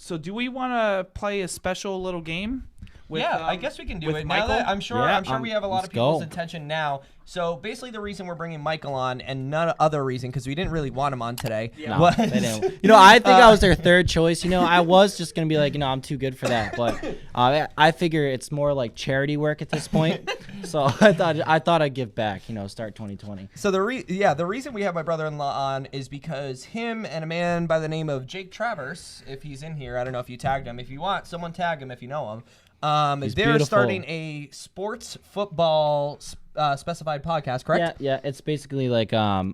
So do we want to play a special little game? I guess we can do it. Michael? Now that I'm sure we have a lot of people's attention now. So basically the reason we're bringing Michael on and none other reason because we didn't really want him on today. Yeah. No, they didn't. I think I was their third choice. I was just going to be like, I'm too good for that. But I figure it's more like charity work at this point. So I thought I'd give back, start 2020. So the reason we have my brother-in-law on is because him and a man by the name of Jake Travers, if he's in here, I don't know if you tagged him. If you want, someone tag him if you know him. They're beautiful. starting a sports football specified podcast, correct? Yeah. It's basically like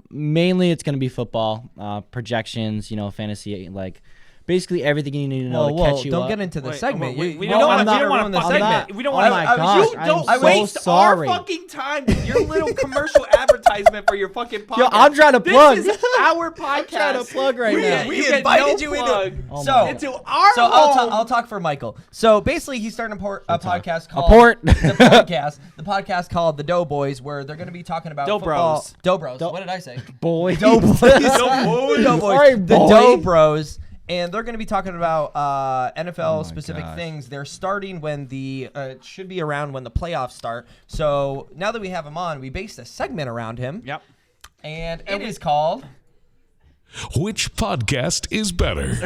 mainly it's going to be football, projections, fantasy, like basically everything you need to know to catch you don't up. get into the segment. We don't want to ruin the segment. We don't want to. You don't waste our fucking time with your little commercial advertisement for your fucking podcast. Yo, I'm trying to plug. This is our podcast. I'm trying to plug right now. We invited you into our home. I'll talk for Michael. So basically, he's starting a podcast called the podcast called The Doughboys, where they're going to be talking about football. Doughbros. What did I say? Boy. Doughboys. Sorry, the Doughbros. And they're going to be talking about NFL-specific things. They're starting when it should be around when the playoffs start. So now that we have him on, we based a segment around him. Yep. And it is called... Which podcast is better?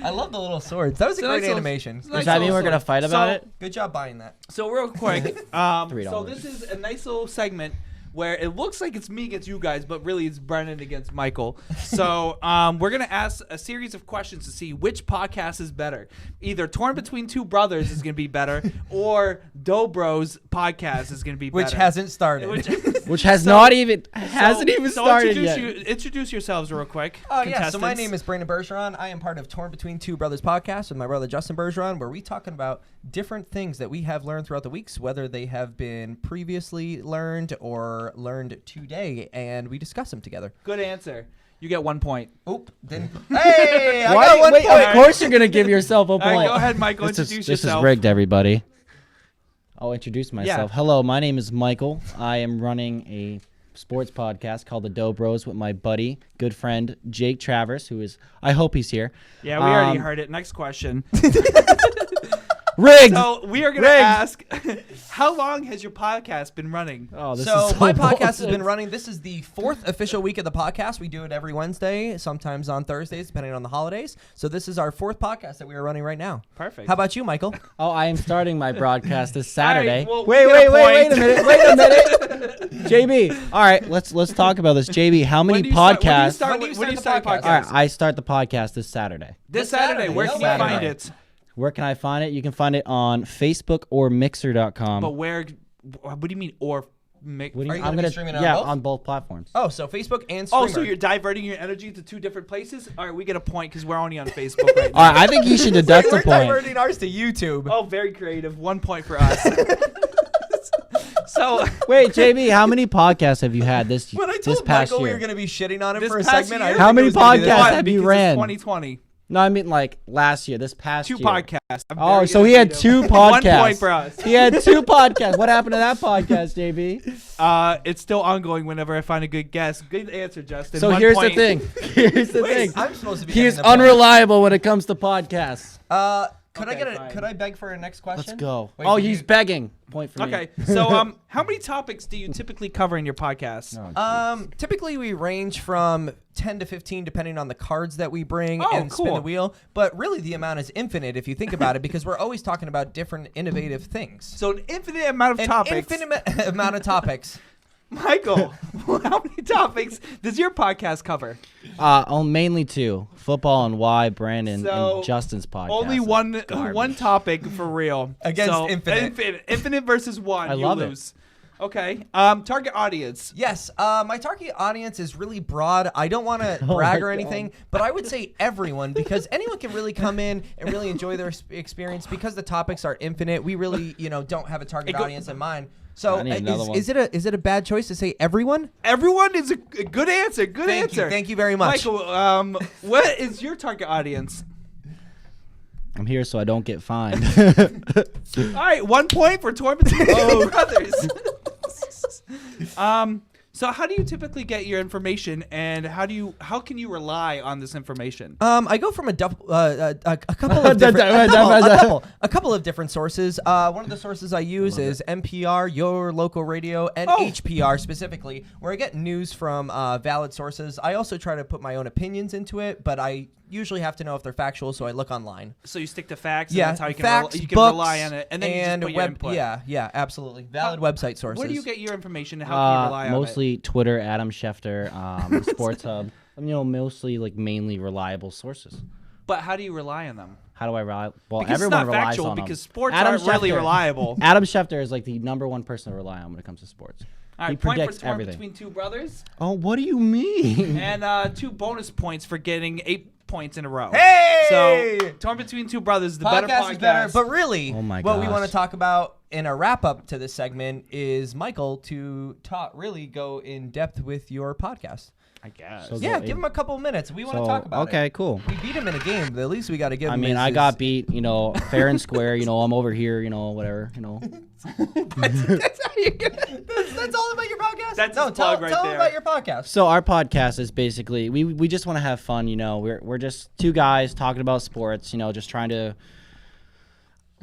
I love the little swords. That was a great animation. Does that mean we're going to fight about it? Good job buying that. So real quick, $3. so this is a nice little segment where it looks like it's me against you guys, but really it's Brennan against Michael. So we're going to ask a series of questions to see which podcast is better. Either Torn Between Two Brothers is going to be better, or Dobros podcast is going to be better. Which hasn't started. Which hasn't even started yet. Introduce yourselves real quick. Oh, yeah. So my name is Brandon Bergeron. I am part of Torn Between Two Brothers podcast with my brother Justin Bergeron, where we talking about different things that we have learned throughout the weeks, whether they have been previously learned or learned today, and we discuss them together. Good answer. You get 1 point. Oop. Hey, I got 1 point. Of course you're going to give yourself a point. All right, go ahead, Michael. Introduce yourself. This is rigged, everybody. I'll introduce myself. Yeah. Hello, my name is Michael. I am running a sports podcast called The Dough Bros with my buddy, good friend, Jake Travers, who is, I hope he's here. Yeah, we already heard it. Next question. Rigged. So we are going to ask, how long has your podcast been running? Oh, this so is so my podcast has bullshit. been running. This is the 4th official week of the podcast. We do it every Wednesday, sometimes on Thursdays, depending on the holidays. So this is our 4th podcast that we are running right now. Perfect. How about you, Michael? Oh, I am starting my broadcast this Saturday. All right, well, wait a minute. JB. All right, let's talk about this. JB, how many podcasts? When do you start the podcast? All right, I start the podcast this Saturday. This Saturday. Where can you find it? Where can I find it? You can find it on Facebook or Mixer.com. But where? What do you mean or? Are you going to be streaming on both? on both platforms. Oh, so Facebook and Streamer. Oh, so you're diverting your energy to 2 different places? All right, we get a point because we're only on Facebook right now. All right, I think you should deduct a We're point. diverting ours to YouTube. Oh, very creative. 1 point for us. So wait, JB, how many podcasts have you had this when I this told past Michael year? we were going to be shitting on him This for a past segment, year? I didn't How think many it was gonna be this podcasts long. have you because ran? it's 2020. No, I mean like last year, this past 2 year. podcasts. I'm Oh, very so he had innovative. 2 podcasts. 1 point for us. He had 2 podcasts. What happened to that podcast, JB? It's still ongoing whenever I find a good guest. Good answer, Justin. So 1 here's point. the thing. Here's the Wait, thing. I'm supposed to be He is getting the point. unreliable when it comes to podcasts. Could Okay, I fine. Could I beg for a next question? Let's go. Wait, Oh, did he's you- begging. Point for me. Okay, so how many topics do you typically cover in your podcast? No, Typically we range from 10 to 15 depending on the cards that we bring Oh, and spin cool. the wheel, but really the amount is infinite if you think about it because we're always talking about different innovative things. So an infinite amount of An topics. infinite amount of topics. Michael, how many topics does your podcast cover? Mainly 2: football and why Brandon So, and Justin's podcast. Only is one garbage. topic for real. Against So, infinite. Infinite versus 1. I you love it. lose. Okay. Target audience. Yes, my target audience is really broad. I don't want to brag my or God. anything, but I would say everyone because anyone can really come in and really enjoy their experience because the topics are infinite. We really, don't have a target audience in mind. So I need another one. is it a bad choice to say everyone? Everyone is a good answer. Good answer. Thank you very much. Michael, what is your target audience? I'm here so I don't get fined. All right, 1 point for Torben Brothers. So how do you typically get your information, and how can you rely on this information? I go from a couple of different, a couple of different sources. One of the sources I use is NPR, Your Local Radio, and HPR specifically, where I get news from valid sources. I also try to put my own opinions into it, but I usually have to know if they're factual, so I look online. So you stick to facts, Yeah, and that's how you can, facts, you can books, rely on it, and then you just put your input. Yeah, absolutely. Valid website sources. Where do you get your information, and how can you rely on it? Mostly Twitter, Adam Schefter, Sports Hub. Mostly like mainly reliable sources. But how do you rely on them? How do I rely? Well, Because everyone it's not relies factual, on them. because sports Adam aren't really Schefter- reliable. Adam Schefter is like the number one person to rely on when it comes to sports. All He right, point for predicts torn everything. between two brothers, Oh, what do you mean? and 2 bonus points for getting 8 points in a row. Hey! So torn between two brothers, the better podcast. Is better, but really, Oh my what we want gosh. to talk about in a wrap up to this segment is Michael to really go in depth with your podcast. I guess. So Yeah, go give in. him a couple minutes. We want to talk about it. Okay, cool. We beat him in a game, but at least we got to give him. I mean, I got beat, fair and square. I'm over here, whatever. That's how you get. That's all about your podcast. That's no, his plug right tell there. him about your podcast. So our podcast is basically we just want to have fun. We're just 2 guys talking about sports. Just trying to.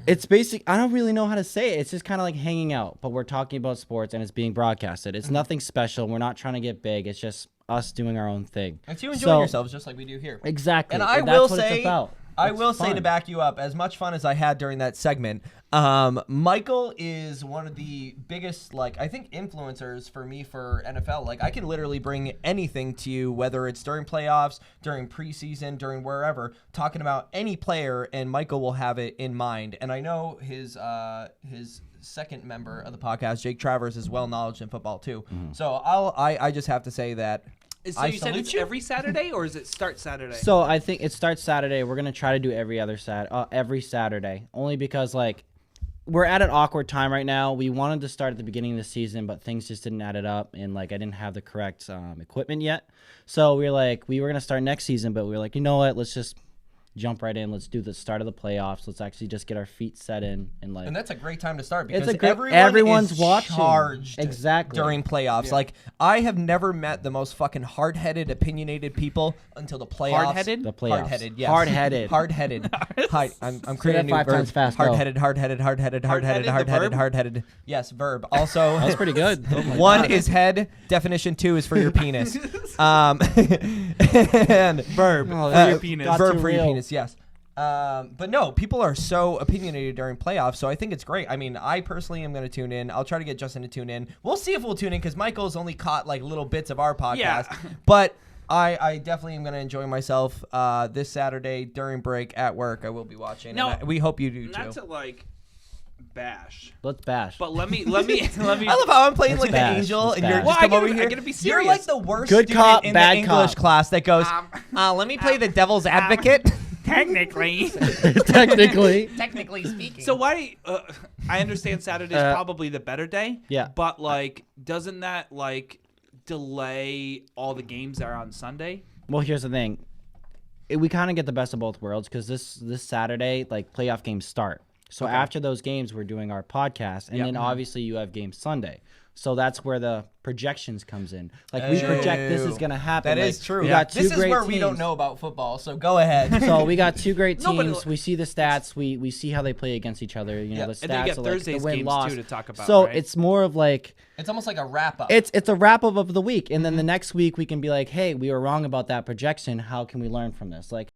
It's basic. I don't really know how to say it. It's just kind of like hanging out, but we're talking about sports and it's being broadcasted. It's nothing special. We're not trying to get big. It's just us doing our own thing. It's you enjoying yourselves just like we do here. Exactly. And I that's will what say, it's about. I It's will say to fun. back you up, as much fun as I had during that segment, Michael is one of the biggest, I think, influencers for me for NFL. I can literally bring anything to you, whether it's during playoffs, during preseason, during wherever, talking about any player, and Michael will have it in mind. And I know his second member of the podcast, Jake Travers, is well knowledge in football too. Mm-hmm. So I just have to say that. So I you said salute it's you. every Saturday, or is it start Saturday? So I think it starts Saturday. We're gonna try to do every Saturday, only because we're at an awkward time right now. We wanted to start at the beginning of the season, but things just didn't add it up, and I didn't have the correct equipment yet. So we were gonna start next season, but we were like, you know what? Let's just jump right in. Let's do the start of the playoffs. Let's actually just get our feet set in And that's a great time to start because It's a great- everyone's everyone's watching. charged Exactly. during playoffs. I have never met the most fucking hard-headed, opinionated people until the playoffs. Hard-headed? the playoffs. Hard-headed, yes. Hard-headed. Hard-headed. I'm creating a new 5 verb. times fast, go. Hard-headed. Hard-headed, the verb? Hard-headed. Yes, verb. Also, That's pretty good. Oh my one God. is head. Definition 2 is for your penis. And verb. Oh, for your penis. got verb too for your real. penis, yes. But no, people are so opinionated during playoffs, so I think it's great. I mean, I personally am going to tune in. I'll try to get Justin to tune in. We'll see if we'll tune in because Michael's only caught little bits of our podcast. Yeah. But I definitely am going to enjoy myself this Saturday during break at work. I will be watching. No, and we hope you do Not too. to bash, Let's bash. but let me. I love how I'm playing Let's like bash. the angel, Let's and you're bash. just Well, I come gotta- over I here. gotta be You're serious. like the worst Good student cop, in bad the English cop. class that goes, let me play the devil's advocate. Technically. Technically. Technically speaking. So why? I understand Saturday's probably the better day. Yeah. But doesn't that delay all the games that are on Sunday? Well, here's the thing. We kind of get the best of both worlds because this Saturday, playoff games start. So after those games, we're doing our podcast, and then obviously you have games Sunday. So that's where the projections comes in. We project this is going to happen. That is true. We got two this is great where teams. we don't know about football, so go ahead. So we got 2 great No, but teams. We see the stats. We see how they play against each other. The stats And then you get of Thursday's the win games, loss. too, to talk about, So right? it's more of It's almost like a wrap up. it's a wrap up of the week, and then the next week we can be like, hey, we were wrong about that projection. How can we learn from this?